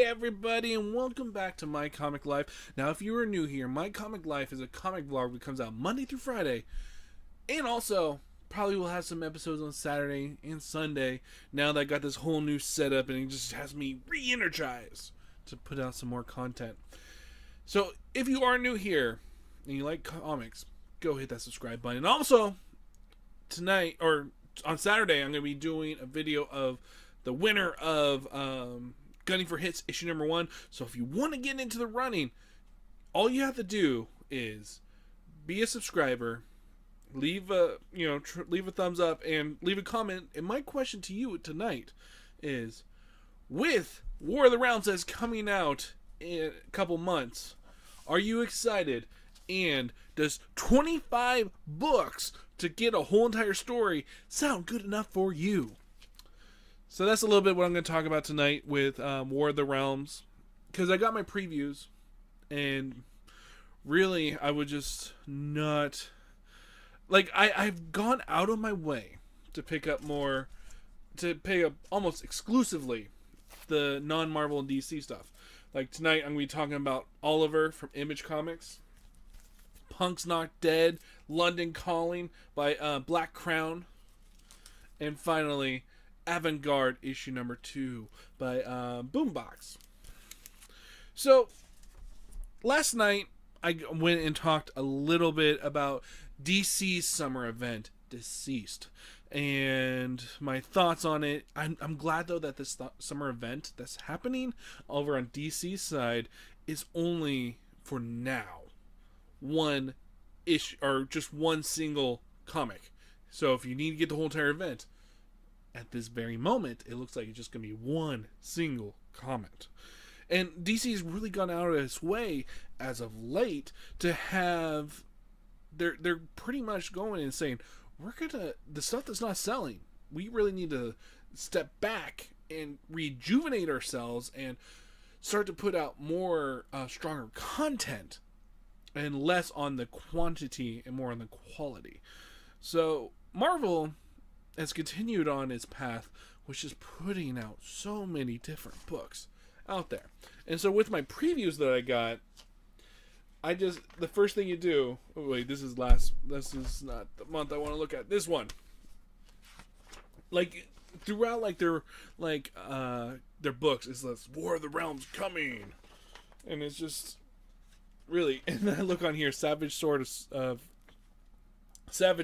everybody, and welcome back to My Comic Life. Now, if you are new here, My Comic Life is a comic vlog that comes out Monday through Friday, and also probably will have some episodes on Saturday and Sunday. Now that I got this whole new setup, and it just has me re-energized to put out some more content. So, if you are new here and you like comics, go hit that subscribe button. And also, tonight or on Saturday, I'm going to be doing a video of the winner of Gunning for Hits issue number 1. So if you want to get into the running, all you have to do is be a subscriber, leave a leave a thumbs up, and leave a comment. And my question to you tonight is, with War of the Realms that's coming out in a couple months, are you excited? And does 25 books to get a whole entire story sound good enough for you? So that's a little bit what I'm going to talk about tonight with War of the Realms. Because I got my previews, and really I would just not... Like, I've gone out of my way to pick up more... To pick up almost exclusively the non-Marvel and DC stuff. Like tonight I'm going to be talking about Oliver from Image Comics, Punk's Not Dead, London Calling by Black Crown, and finally Avant-Guard issue number 2 by Boombox. So last night I went and talked a little bit about DC's summer event, Deceased, and my thoughts on it. I'm glad though that this summer event that's happening over on DC's side is only for now one issue, or just one single comic. So if you need to get the whole entire event, at this very moment, it looks like it's just going to be one single comic. And DC's really gone out of its way as of late to have... They're pretty much going and saying, the stuff that's not selling, we really need to step back and rejuvenate ourselves and start to put out more stronger content and less on the quantity and more on the quality. So Marvel has continued on its path, which is putting out so many different books out there. And so with my previews that I got, the first thing you do... Oh wait, this is not the month I want to look at. This one. Like, throughout their books, it's this War of the Realms coming. And it's just... Really, and then I look on here, Savage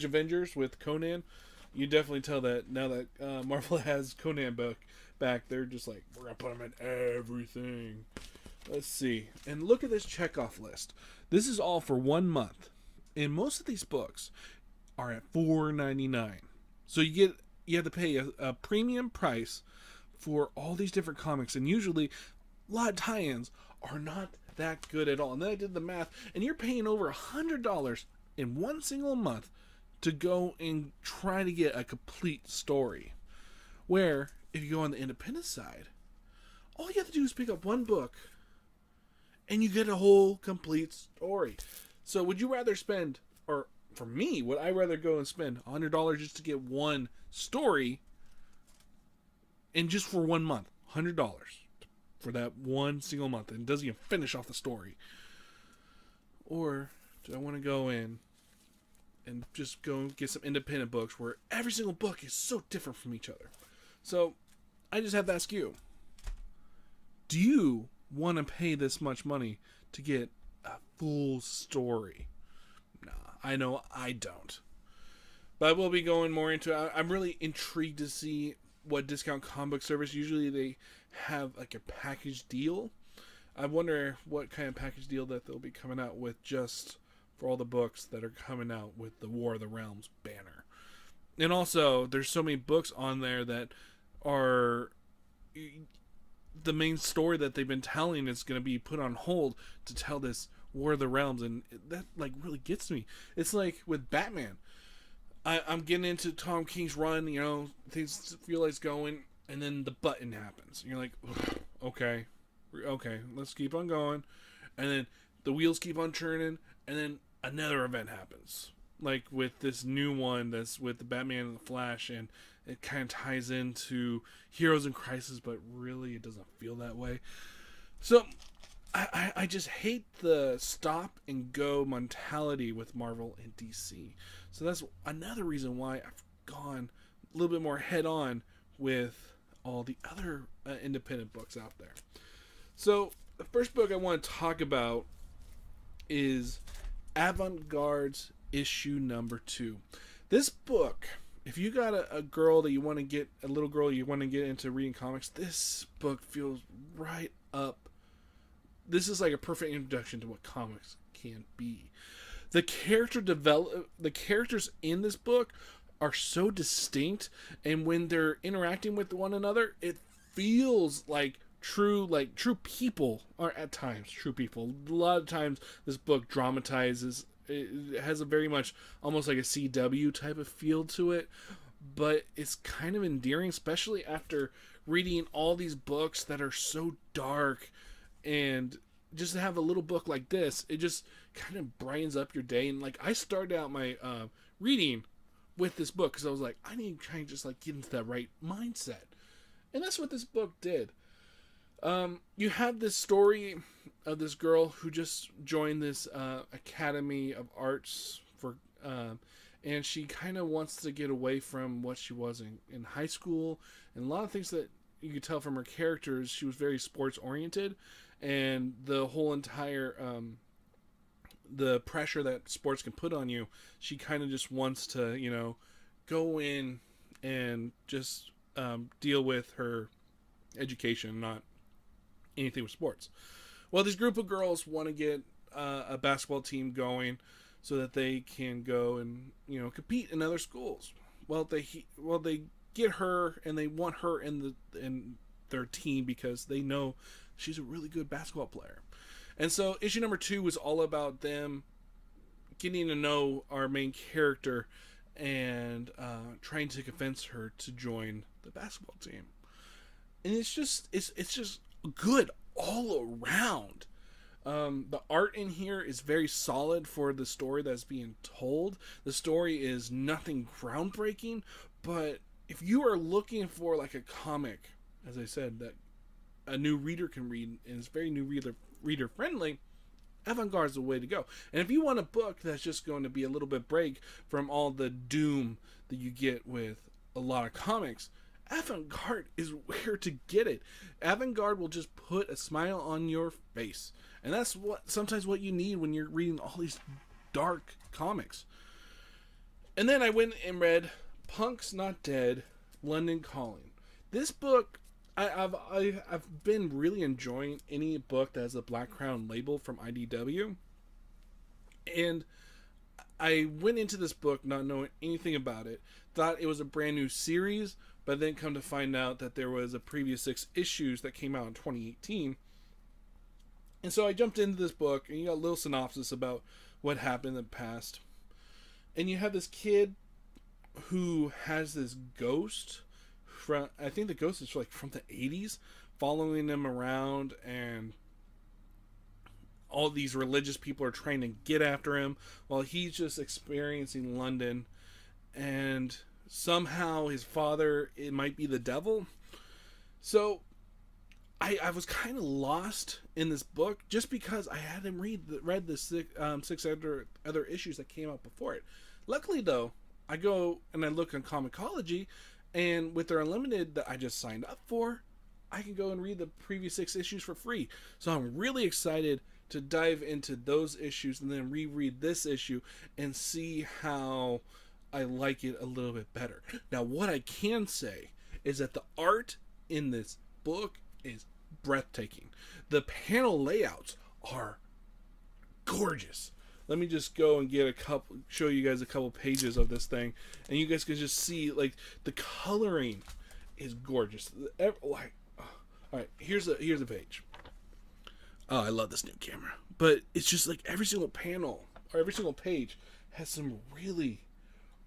Avengers with Conan. You definitely tell that now that Marvel has Conan back, they're just like, we're going to put him in everything. Let's see. And look at this checkoff list. This is all for 1 month. And most of these books are at $4.99. So you have to pay a premium price for all these different comics. And usually, a lot of tie-ins are not that good at all. And then I did the math, and you're paying over $100 in one single month to go and try to get a complete story. Where, if you go on the independent side, all you have to do is pick up one book, and you get a whole complete story. So would you rather spend, or for me, would I rather go and spend $100 just to get one story, and just for 1 month, $100 for that one single month, and it doesn't even finish off the story? Or do I want to go in and just go and get some independent books where every single book is so different from each other? So I just have to ask you, do you want to pay this much money to get a full story? Nah, I know I don't. But we'll be going more into it. I'm really intrigued to see what Discount Comic Book Service, usually they have like a package deal. I wonder what kind of package deal that they'll be coming out with just for all the books that are coming out with the War of the Realms banner. And also, there's so many books on there that are... The main story that they've been telling is going to be put on hold to tell this War of the Realms, and that really gets me. It's like with Batman. I'm getting into Tom King's run, things feel like it's going, and then the button happens. And you're like, okay, let's keep on going. And then the wheels keep on churning, and then another event happens. Like with this new one that's with the Batman and the Flash, and it kind of ties into Heroes in Crisis, but really it doesn't feel that way. So I just hate the stop and go mentality with Marvel and DC. So that's another reason why I've gone a little bit more head on with all the other independent books out there. So the first book I want to talk about is Avant-Guards issue number 2. This book, if you got a girl that you want to get, a little girl you want to get into reading comics, this book feels right up. This is like a perfect introduction to what comics can be. The characters in this book are so distinct, and when they're interacting with one another, it feels like true people are at times true people. A lot of times this book dramatizes. It has a very much almost like a CW type of feel to it, but it's kind of endearing, especially after reading all these books that are so dark. And just to have a little book like this, it just kind of brightens up your day. And like, I started out my reading with this book because I was like, I need to try and just like get into that right mindset, and that's what this book did. You have this story of this girl who just joined this Academy of Arts for, and she kind of wants to get away from what she was in high school, and a lot of things that you could tell from her characters. She was very sports oriented, and the whole entire the pressure that sports can put on you, she kind of just wants to, go in and just deal with her education, not anything with sports. Well, this group of girls want to get a basketball team going so that they can go and compete in other schools. Well, they get her, and they want her in their team because they know she's a really good basketball player. And so issue number 2 was all about them getting to know our main character and trying to convince her to join the basketball team. And it's just good all around. The art in here is very solid for the story that's being told. The story is nothing groundbreaking, but if you are looking for like a comic, as I said, that a new reader can read and is very new reader friendly, Avant-Guard is the way to go. And if you want a book that's just going to be a little bit break from all the doom that you get with a lot of comics, Avant-Guard is where to get it. Avant-Guard will just put a smile on your face, and that's sometimes what you need when you're reading all these dark comics. And then I went and read Punk's Not Dead, London Calling. This book, I've been really enjoying any book that has a Black Crown label from IDW, and I went into this book not knowing anything about it, thought it was a brand new series, but then come to find out that there was a previous 6 issues that came out in 2018. And so I jumped into this book, and you got a little synopsis about what happened in the past. And you have this kid who has this ghost from, I think the ghost is like from the 80s, following them around, and all these religious people are trying to get after him while he's just experiencing London. And somehow his father, it might be the devil. So I was kind of lost in this book just because I hadn't read the 6 other issues that came out before it. Luckily though, I go and I look on Comixology, and with their Unlimited that I just signed up for, I can go and read the previous 6 issues for free. So I'm really excited to dive into those issues and then reread this issue and see how I like it a little bit better. Now, what I can say is that the art in this book is breathtaking. The panel layouts are gorgeous. Let me just go and show you guys a couple pages of this thing, and you guys can just see like the coloring is gorgeous. All right, here's a page. Oh, I love this new camera, but it's just like every single panel or every single page has some really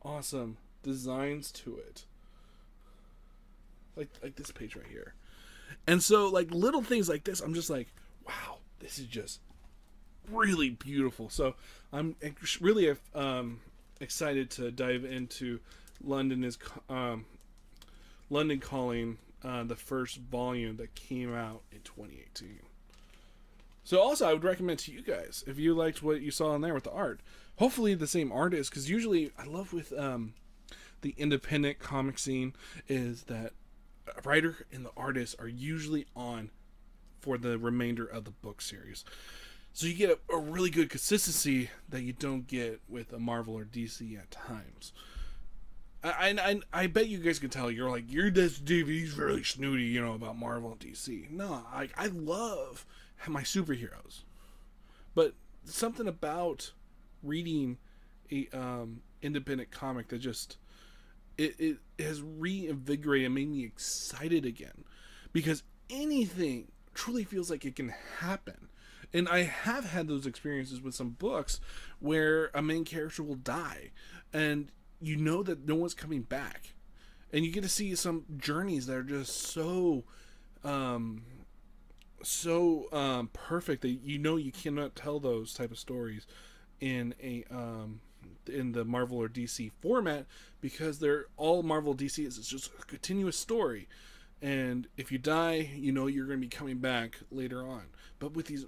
awesome designs to it, like this page right here. And so like little things like this, I'm just like, wow, this is just really beautiful. So I'm really excited to dive into London Calling, the first volume that came out in 2018. So also, I would recommend to you guys, if you liked what you saw in there with the art, hopefully the same artist, because usually I love with the independent comic scene is that a writer and the artist are usually on for the remainder of the book series. So you get a really good consistency that you don't get with a Marvel or DC at times. I bet you guys can tell you're like, you're this Dave, he's really snooty, you know, about Marvel and DC. No, I love my superheroes. But something about reading a independent comic that just it has reinvigorated and made me excited again. Because anything truly feels like it can happen. And I have had those experiences with some books where a main character will die and you know that no one's coming back, and you get to see some journeys that are just so perfect that you know you cannot tell those type of stories in a in the Marvel or DC format, because they're all Marvel DC is just a continuous story, and if you die, you know you're going to be coming back later on. But with these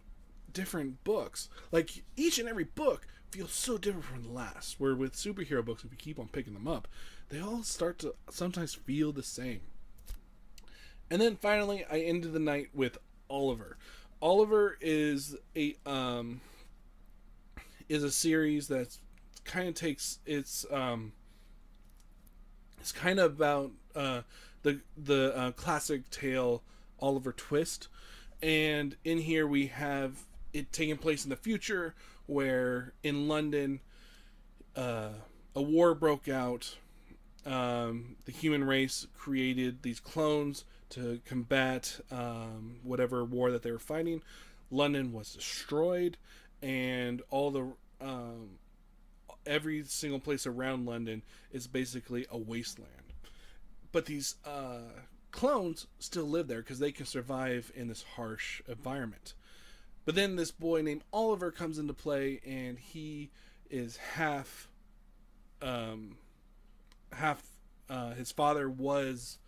different books, like each and every book feels so different from the last, where with superhero books, if you keep on picking them up, they all start to sometimes feel the same. And then finally I ended the night with Oliver. Oliver is a series that kind of takes it's kind of about the classic tale Oliver Twist, and in here we have it taking place in the future, where in London a war broke out. The human race created these clones to combat whatever war that they were fighting. London was destroyed, and all the every single place around London is basically a wasteland. But these clones still live there because they can survive in this harsh environment. But then this boy named Oliver comes into play, and he is half his father was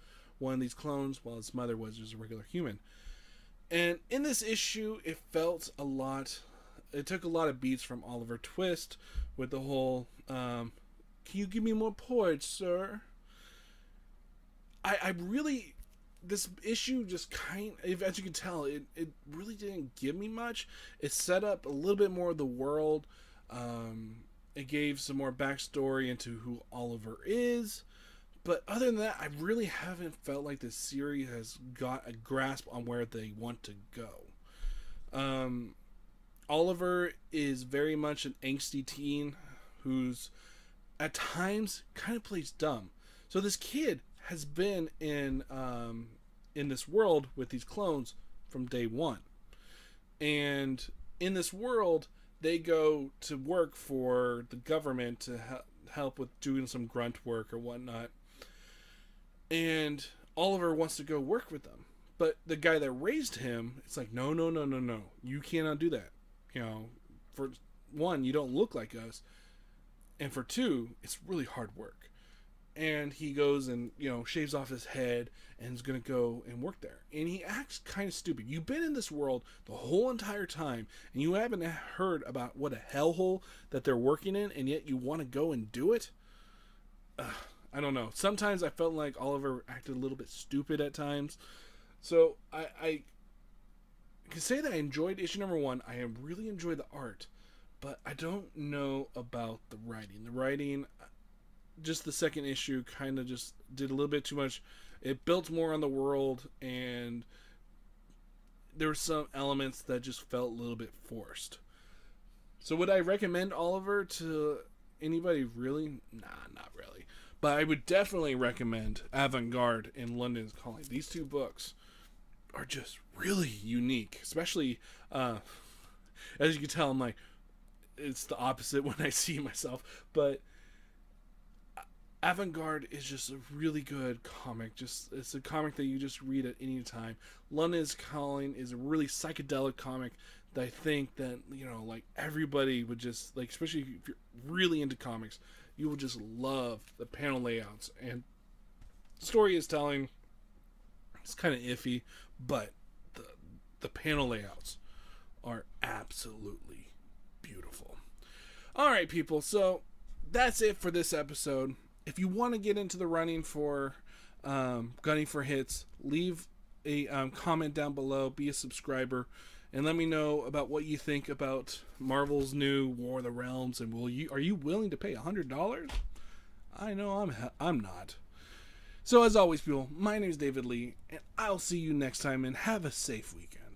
one of these clones, while his mother was just a regular human. And in this issue, it took a lot of beats from Oliver Twist, with the whole, can you give me more porridge, sir? I really, this issue just as you can tell, it really didn't give me much. It set up a little bit more of the world. It gave some more backstory into who Oliver is. But other than that, I really haven't felt like this series has got a grasp on where they want to go. Oliver is very much an angsty teen who's at times kind of plays dumb. So this kid has been in this world with these clones from day one. And in this world, they go to work for the government to help with doing some grunt work or whatnot. And Oliver wants to go work with them. But the guy that raised him, it's like, no. You cannot do that. You know, for one, you don't look like us. And for two, it's really hard work. And he goes and, shaves off his head and is going to go and work there. And he acts kind of stupid. You've been in this world the whole entire time, and you haven't heard about what a hellhole that they're working in, and yet you want to go and do it? I don't know. Sometimes I felt like Oliver acted a little bit stupid at times. So I can say that I enjoyed issue number 1. I really enjoyed the art, but I don't know about the writing. The writing, just the second issue kind of just did a little bit too much. It built more on the world, and there were some elements that just felt a little bit forced. So would I recommend Oliver to anybody really? Nah, not really. But I would definitely recommend Avant-Guard and London's Calling. These two books are just really unique, especially as you can tell, I'm like, it's the opposite when I see myself, but Avant-Garde is just a really good comic. It's a comic that you just read at any time. London's Calling is a really psychedelic comic that I think that, like everybody would just, like, especially if you're really into comics, you will just love the panel layouts. And story is telling, it's kind of iffy, but the panel layouts are absolutely beautiful. All right, people. So that's it for this episode. If you want to get into the running for gunning for hits, leave a comment down below. Be a subscriber, and let me know about what you think about Marvel's new War of the Realms. And are you willing to pay $100? I know I'm not. So as always, people, my name is David Lee, and I'll see you next time. And have a safe weekend.